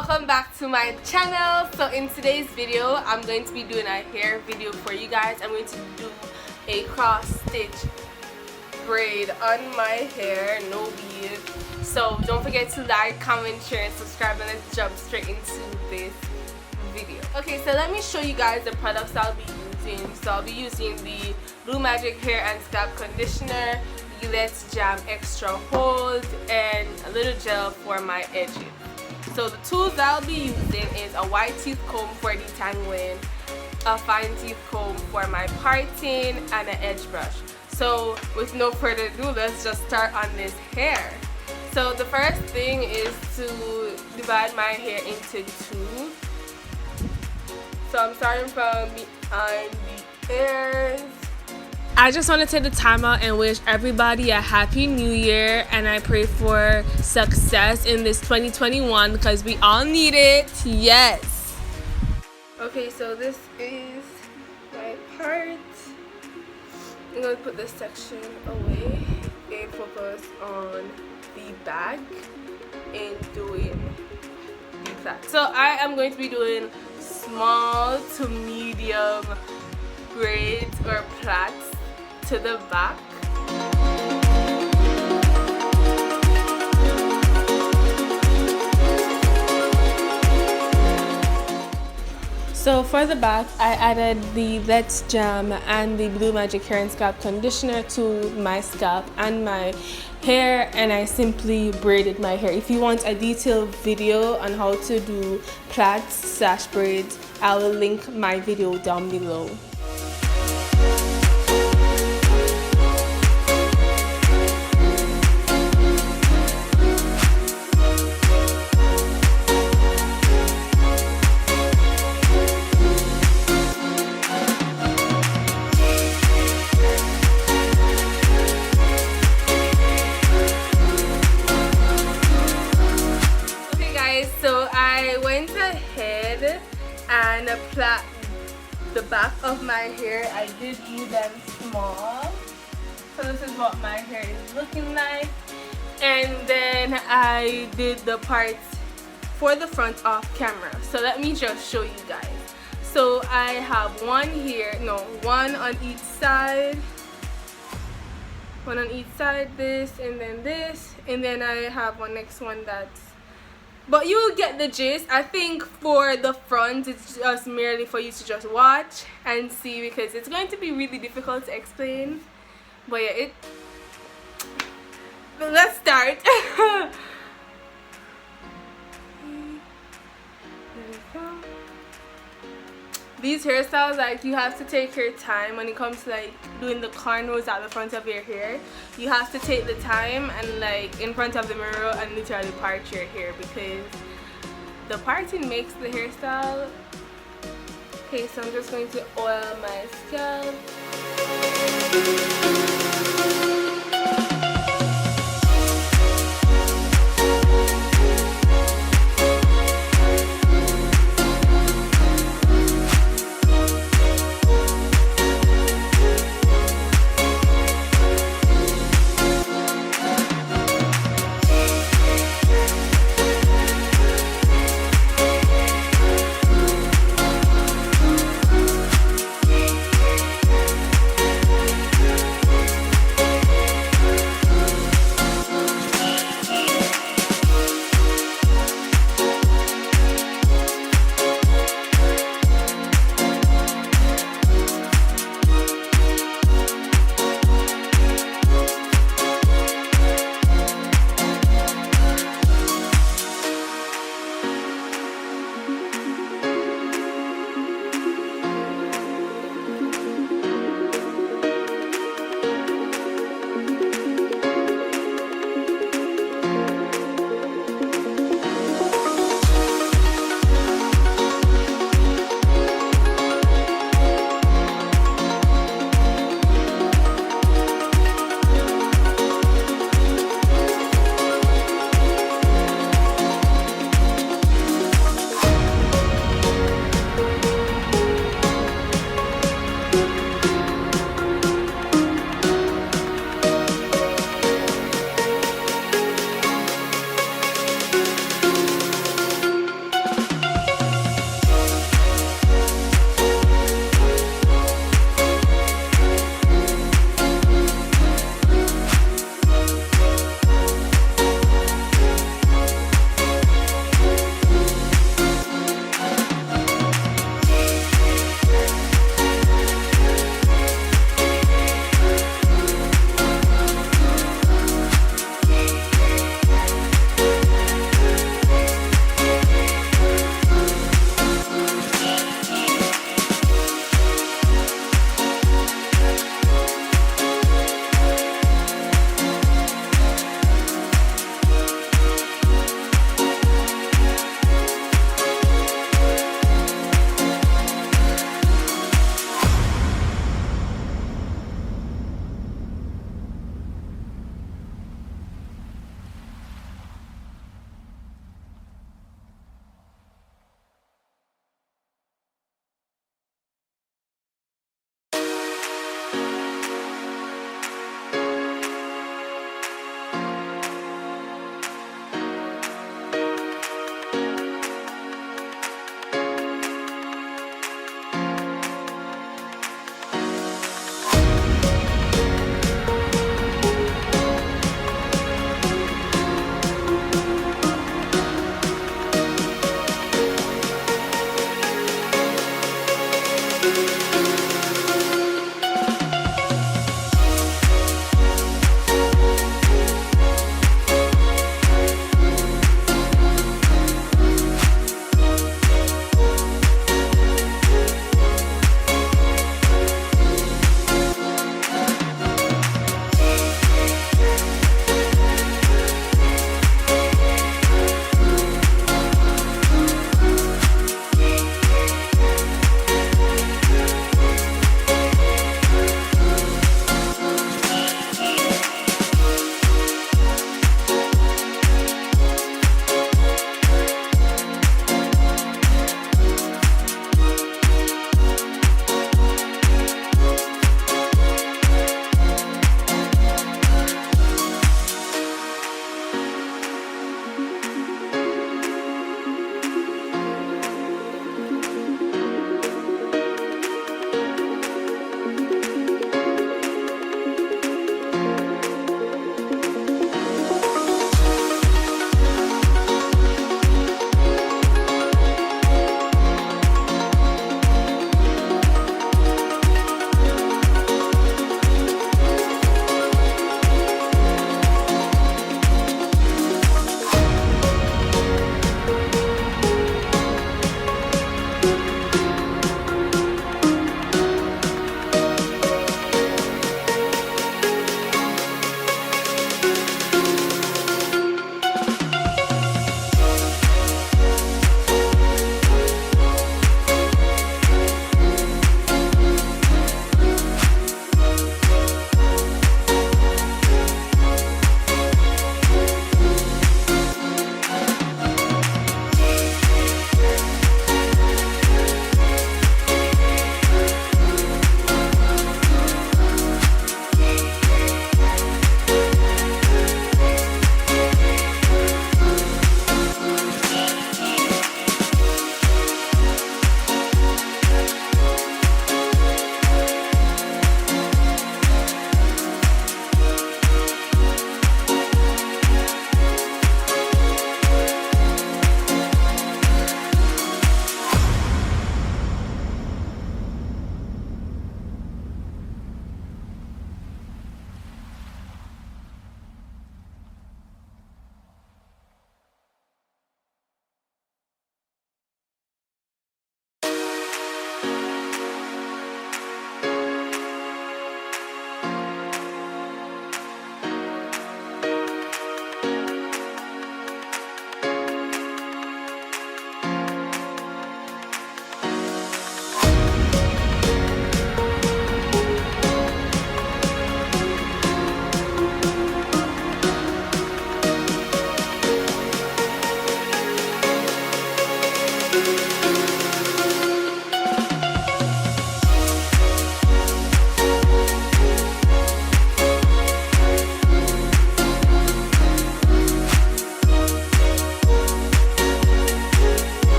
welcome back to my channel. So in today's video I'm going to be doing a hair video for you guys. I'm going to do a cross stitch braid on my hair, no weave. So don't forget to like, comment, share, and subscribe, and let's jump straight into this video. Okay, so let me show you guys the products I'll be using. So I'll be using the Blue Magic Hair and Scalp Conditioner, the Let's Jam Extra Hold, and a little gel for my edges. So the tools I'll be using is a white teeth comb for detangling, a fine teeth comb for my parting, and an edge brush. So with no further ado, let's just start on this hair. So the first thing is to divide my hair into two. So I'm starting from behind the ears. I just want to take the time out and wish everybody a happy new year, and I pray for success in this 2021 because we all need it. Yes. Okay, so this is my part. I'm going to put this section away and focus on the back and doing the plait. So I am going to be doing small to medium braids or plaits to the back. So for the back, I added the Let's Jam and the Blue Magic Hair and Scalp Conditioner to my scalp and my hair, and I simply braided my hair. If you want a detailed video on how to do plaits/braids, I will link my video down below. So I went ahead and applied the back of my hair. I did do them small. So this is what my hair is looking like. And then I did the parts for the front off camera. So let me just show you guys. So I have one here, no, one on each side. One on each side, this, and then I have one next one that's, but you'll get the gist. I think for the front, it's just merely for you to just watch and see, because it's going to be really difficult to explain. But yeah, but let's start. There we go. These hairstyles, like, you have to take your time when it comes to like doing the cornrows at the front of your hair. You have to take the time and like in front of the mirror and literally part your hair, because the parting makes the hairstyle. Okay, so I'm just going to oil my scalp.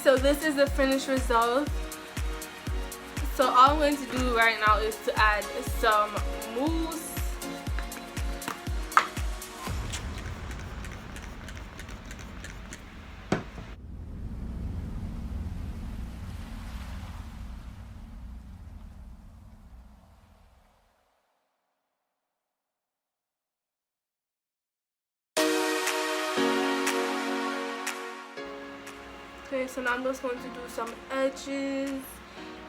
so this is the finished result. So all I'm going to do right now is to add some mousse. Okay, so now I'm just going to do some edges,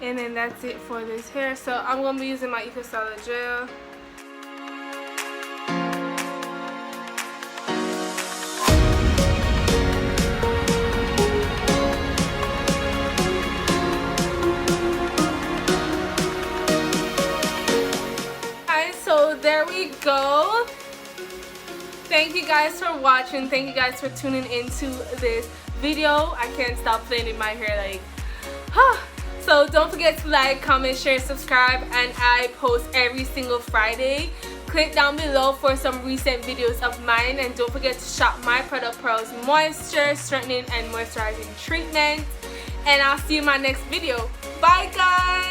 and then that's it for this hair. So I'm going to be using my HAIRSTYLE gel. Alright, so there we go. Thank you guys for watching. Thank you guys for tuning into this video. I can't stop playing in my hair, like, so don't forget to like, comment, share, subscribe, and I post every single Friday. Click down below for some recent videos of mine, and don't forget to shop my Product Pearls Moisture Strengthening and Moisturizing Treatment. And I'll see you in my next video. Bye guys.